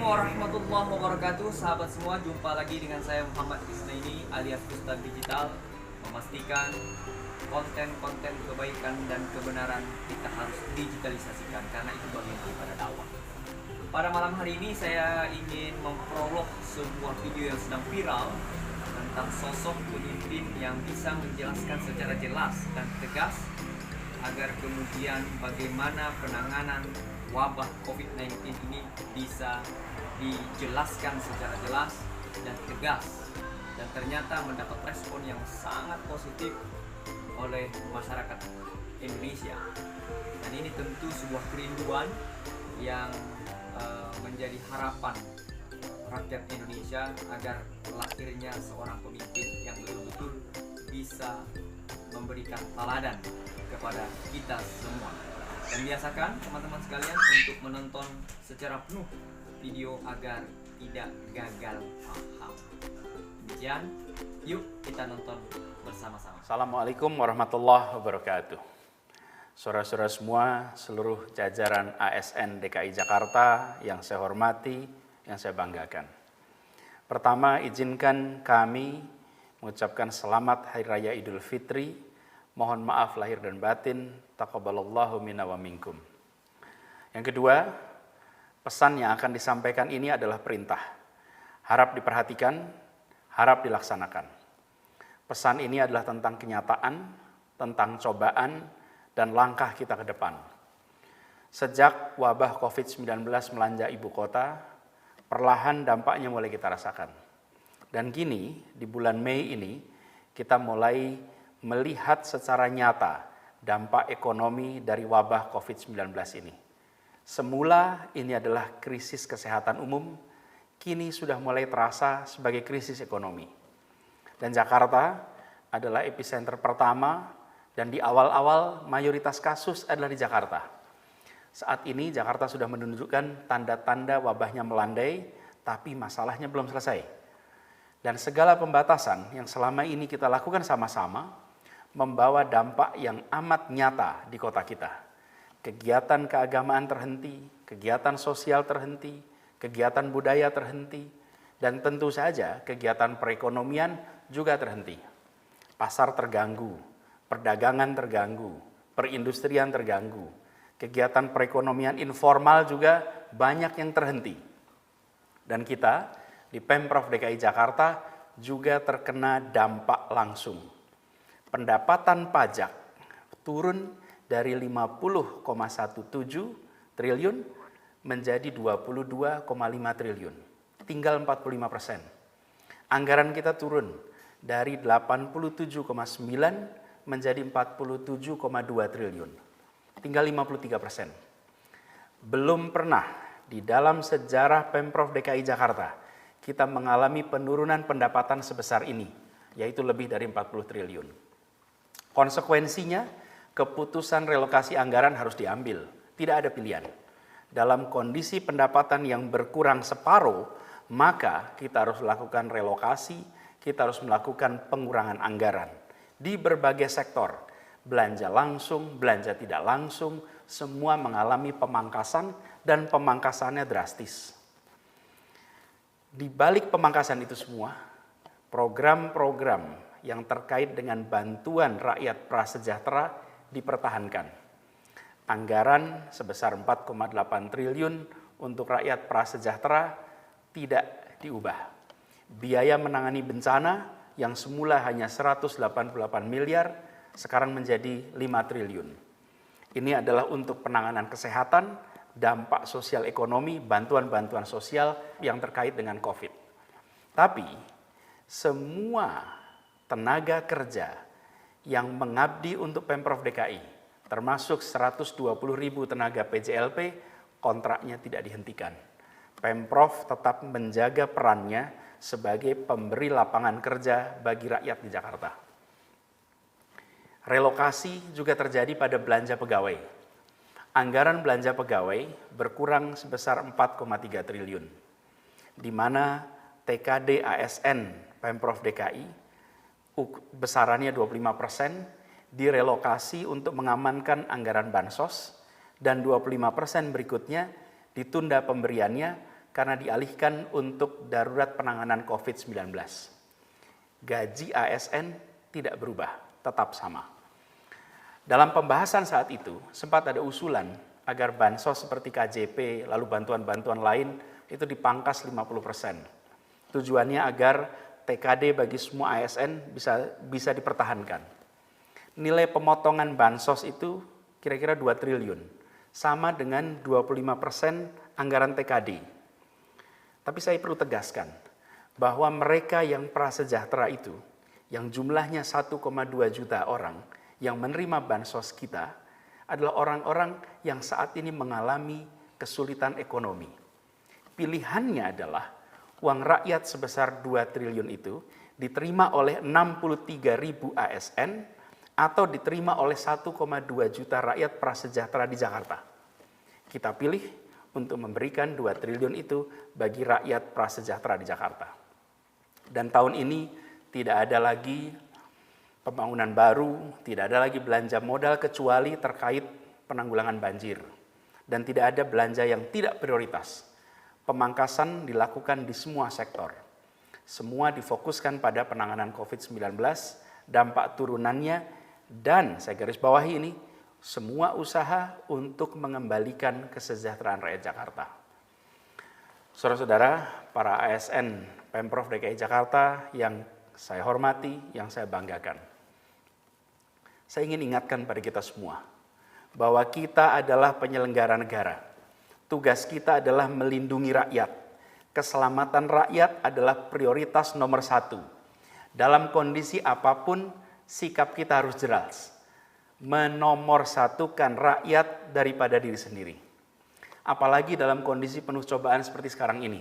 warahmatullahi wabarakatuh. Sahabat semua, jumpa lagi dengan saya Muhammad Isnaini alias Ustadz Digital, memastikan konten-konten kebaikan dan kebenaran kita harus digitalisasikan karena itu bagian daripada dakwah. Pada malam hari ini saya ingin memprolog sebuah video yang sedang viral tentang sosok pemimpin yang bisa menjelaskan secara jelas dan tegas agar kemudian bagaimana penanganan wabah COVID-19 ini bisa dijelaskan secara jelas dan tegas, dan ternyata mendapat respon yang sangat positif oleh masyarakat Indonesia. Dan ini tentu sebuah kerinduan yang menjadi harapan rakyat Indonesia agar lahirnya seorang pemimpin yang betul-betul bisa memberikan teladan kepada kita semua. Dan biasakan teman-teman sekalian untuk menonton secara penuh video agar tidak gagal paham. Demikian, yuk kita nonton bersama-sama. Assalamualaikum warahmatullahi wabarakatuh. Saudara-saudara semua, seluruh jajaran ASN DKI Jakarta yang saya hormati, yang saya banggakan. Pertama, izinkan kami mengucapkan selamat Hari Raya Idul Fitri. Mohon maaf lahir dan batin. Taqabbalallahu minna wa minkum. Yang kedua, pesan yang akan disampaikan ini adalah perintah. Harap diperhatikan, harap dilaksanakan. Pesan ini adalah tentang kenyataan, tentang cobaan, dan langkah kita ke depan. Sejak wabah COVID-19 melanda ibu kota, perlahan dampaknya mulai kita rasakan. Dan kini, di bulan Mei ini, kita mulai melihat secara nyata dampak ekonomi dari wabah COVID-19 ini. Semula ini adalah krisis kesehatan umum, kini sudah mulai terasa sebagai krisis ekonomi. Dan Jakarta adalah epicenter pertama, dan di awal-awal mayoritas kasus adalah di Jakarta. Saat ini Jakarta sudah menunjukkan tanda-tanda wabahnya melandai, tapi masalahnya belum selesai. Dan segala pembatasan yang selama ini kita lakukan sama-sama membawa dampak yang amat nyata di kota kita. Kegiatan keagamaan terhenti, kegiatan sosial terhenti, kegiatan budaya terhenti, dan tentu saja kegiatan perekonomian juga terhenti. Pasar terganggu, perdagangan terganggu, perindustrian terganggu, kegiatan perekonomian informal juga banyak yang terhenti. Dan kita di Pemprov DKI Jakarta juga terkena dampak langsung. Pendapatan pajak turun dari 50,17 triliun menjadi 22,5 triliun, tinggal 45%. Anggaran kita turun dari 87,9 menjadi 47,2 triliun, tinggal 53%. Belum pernah di dalam sejarah Pemprov DKI Jakarta kita mengalami penurunan pendapatan sebesar ini, yaitu lebih dari 40 triliun. Konsekuensinya, keputusan relokasi anggaran harus diambil, tidak ada pilihan. Dalam kondisi pendapatan yang berkurang separuh, maka kita harus melakukan relokasi, kita harus melakukan pengurangan anggaran. Di berbagai sektor, belanja langsung, belanja tidak langsung, semua mengalami pemangkasan dan pemangkasannya drastis. Di balik pemangkasan itu semua, program-program yang terkait dengan bantuan rakyat prasejahtera dipertahankan. Anggaran sebesar 4,8 triliun untuk rakyat prasejahtera tidak diubah. Biaya menangani bencana yang semula hanya 188 miliar, sekarang menjadi 5 triliun. Ini adalah untuk penanganan kesehatan, dampak sosial ekonomi, bantuan-bantuan sosial yang terkait dengan COVID. Tapi semua tenaga kerja yang mengabdi untuk Pemprov DKI, termasuk 120.000 tenaga PJLP, kontraknya tidak dihentikan. Pemprov tetap menjaga perannya sebagai pemberi lapangan kerja bagi rakyat di Jakarta. Relokasi juga terjadi pada belanja pegawai. Anggaran belanja pegawai berkurang sebesar 4,3 triliun, di mana TKD ASN Pemprov DKI besarannya 25% direlokasi untuk mengamankan anggaran bansos, dan 25% berikutnya ditunda pemberiannya karena dialihkan untuk darurat penanganan COVID-19. Gaji ASN tidak berubah, tetap sama. Dalam pembahasan saat itu, sempat ada usulan agar bansos seperti KJP, lalu bantuan-bantuan lain itu dipangkas 50%. Tujuannya agar TKD bagi semua ASN bisa dipertahankan. Nilai pemotongan bansos itu kira-kira 2 triliun, sama dengan 25% anggaran TKD. Tapi saya perlu tegaskan bahwa mereka yang prasejahtera itu, yang jumlahnya 1,2 juta orang yang menerima bansos kita, adalah orang-orang yang saat ini mengalami kesulitan ekonomi. Pilihannya adalah uang rakyat sebesar 2 triliun itu diterima oleh 63.000 ASN atau diterima oleh 1,2 juta rakyat prasejahtera di Jakarta. Kita pilih untuk memberikan 2 triliun itu bagi rakyat prasejahtera di Jakarta. Dan tahun ini tidak ada lagi pembangunan baru, tidak ada lagi belanja modal kecuali terkait penanggulangan banjir. Dan tidak ada belanja yang tidak prioritas. Pemangkasan dilakukan di semua sektor. Semua difokuskan pada penanganan COVID-19, dampak turunannya, dan saya garis bawahi ini, semua usaha untuk mengembalikan kesejahteraan rakyat Jakarta. Saudara-saudara, para ASN Pemprov DKI Jakarta yang saya hormati, yang saya banggakan. Saya ingin ingatkan pada kita semua, bahwa kita adalah penyelenggara negara. Tugas kita adalah melindungi rakyat. Keselamatan rakyat adalah prioritas nomor 1. Dalam kondisi apapun, sikap kita harus jelas. Menomorsatukan rakyat daripada diri sendiri. Apalagi dalam kondisi penuh cobaan seperti sekarang ini.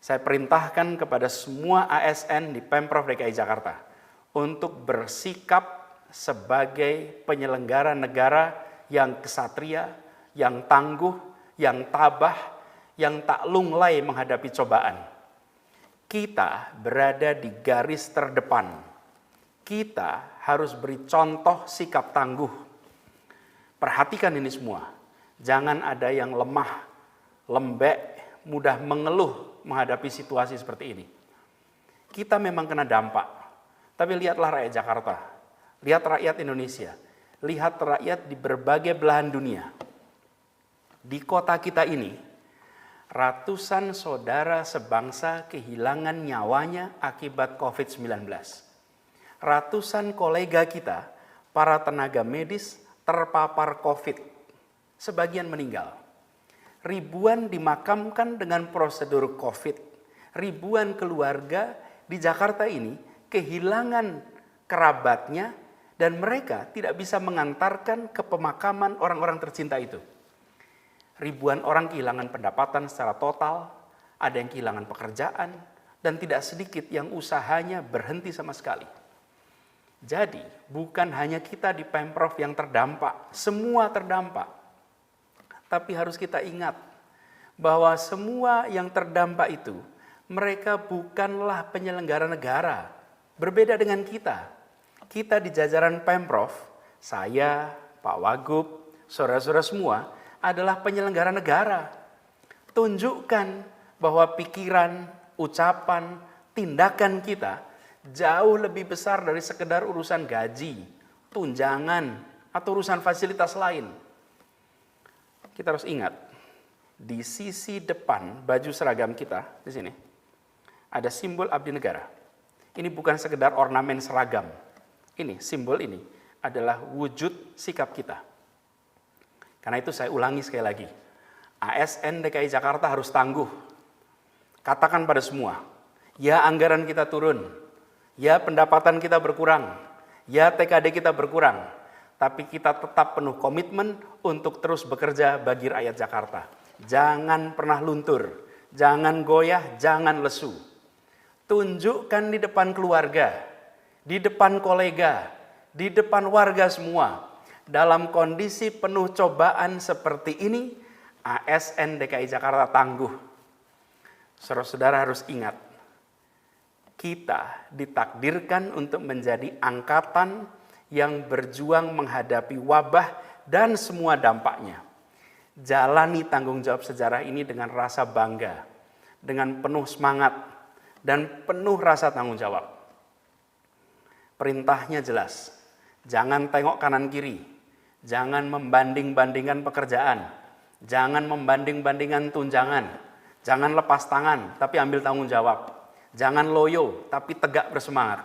Saya perintahkan kepada semua ASN di Pemprov DKI Jakarta untuk bersikap sebagai penyelenggara negara yang kesatria, yang tangguh, yang tabah, yang tak lunglai menghadapi cobaan. Kita berada di garis terdepan. Kita harus beri contoh sikap tangguh. Perhatikan ini semua. Jangan ada yang lemah, lembek, mudah mengeluh menghadapi situasi seperti ini. Kita memang kena dampak. Tapi lihatlah rakyat Jakarta, lihat rakyat Indonesia, lihat rakyat di berbagai belahan dunia. Di kota kita ini, ratusan saudara sebangsa kehilangan nyawanya akibat COVID-19. Ratusan kolega kita, para tenaga medis terpapar COVID, sebagian meninggal. Ribuan dimakamkan dengan prosedur COVID. Ribuan keluarga di Jakarta ini kehilangan kerabatnya dan mereka tidak bisa mengantarkan ke pemakaman orang-orang tercinta itu. Ribuan orang kehilangan pendapatan secara total, ada yang kehilangan pekerjaan, dan tidak sedikit yang usahanya berhenti sama sekali. Jadi, bukan hanya kita di Pemprov yang terdampak, semua terdampak. Tapi harus kita ingat bahwa semua yang terdampak itu, mereka bukanlah penyelenggara negara. Berbeda dengan kita. Kita di jajaran Pemprov, saya, Pak Wagub, saudara-saudara semua, adalah penyelenggara negara. Tunjukkan bahwa pikiran, ucapan, tindakan kita jauh lebih besar dari sekedar urusan gaji, tunjangan, atau urusan fasilitas lain. Kita harus ingat, di sisi depan baju seragam kita, di sini, ada simbol abdi negara. Ini bukan sekedar ornamen seragam. Ini, simbol ini adalah wujud sikap kita. Karena itu saya ulangi sekali lagi, ASN DKI Jakarta harus tangguh. Katakan pada semua, ya anggaran kita turun, ya pendapatan kita berkurang, ya TKD kita berkurang, tapi kita tetap penuh komitmen untuk terus bekerja bagi rakyat Jakarta. Jangan pernah luntur, jangan goyah, jangan lesu. Tunjukkan di depan keluarga, di depan kolega, di depan warga semua. Dalam kondisi penuh cobaan seperti ini, ASN DKI Jakarta tangguh. Saudara-saudara harus ingat, kita ditakdirkan untuk menjadi angkatan yang berjuang menghadapi wabah dan semua dampaknya. jalani tanggung jawab sejarah ini dengan rasa bangga, dengan penuh semangat, dan penuh rasa tanggung jawab. Perintahnya jelas, jangan tengok kanan kiri, jangan membanding-bandingkan pekerjaan, jangan membanding-bandingkan tunjangan, jangan lepas tangan tapi ambil tanggung jawab, jangan loyo tapi tegak bersemangat.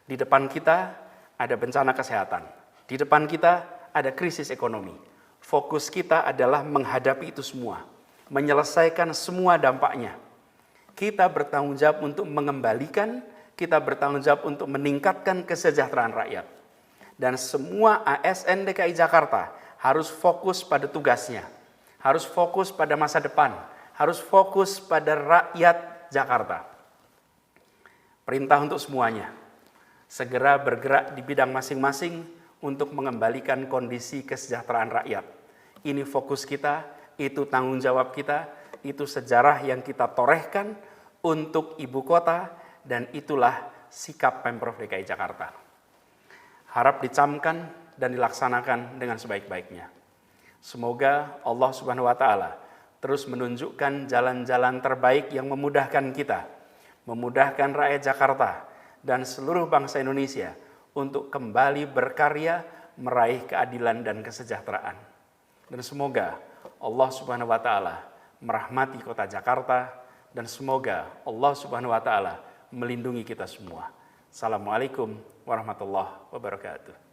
Di depan kita ada bencana kesehatan, di depan kita ada krisis ekonomi. Fokus kita adalah menghadapi itu semua, menyelesaikan semua dampaknya. Kita bertanggung jawab untuk mengembalikan, kita bertanggung jawab untuk meningkatkan kesejahteraan rakyat. Dan semua ASN DKI Jakarta harus fokus pada tugasnya, harus fokus pada masa depan, harus fokus pada rakyat Jakarta. Perintah untuk semuanya, segera bergerak di bidang masing-masing untuk mengembalikan kondisi kesejahteraan rakyat. Ini fokus kita, itu tanggung jawab kita, itu sejarah yang kita torehkan untuk ibu kota, dan itulah sikap Pemprov DKI Jakarta. Harap dicamkan dan dilaksanakan dengan sebaik-baiknya. Semoga Allah Subhanahu wa Ta'ala terus menunjukkan jalan-jalan terbaik yang memudahkan kita, memudahkan rakyat Jakarta dan seluruh bangsa Indonesia untuk kembali berkarya meraih keadilan dan kesejahteraan. Dan semoga Allah Subhanahu wa Ta'ala merahmati kota Jakarta, dan semoga Allah Subhanahu wa Ta'ala melindungi kita semua. Assalamualaikum warahmatullahi wabarakatuh.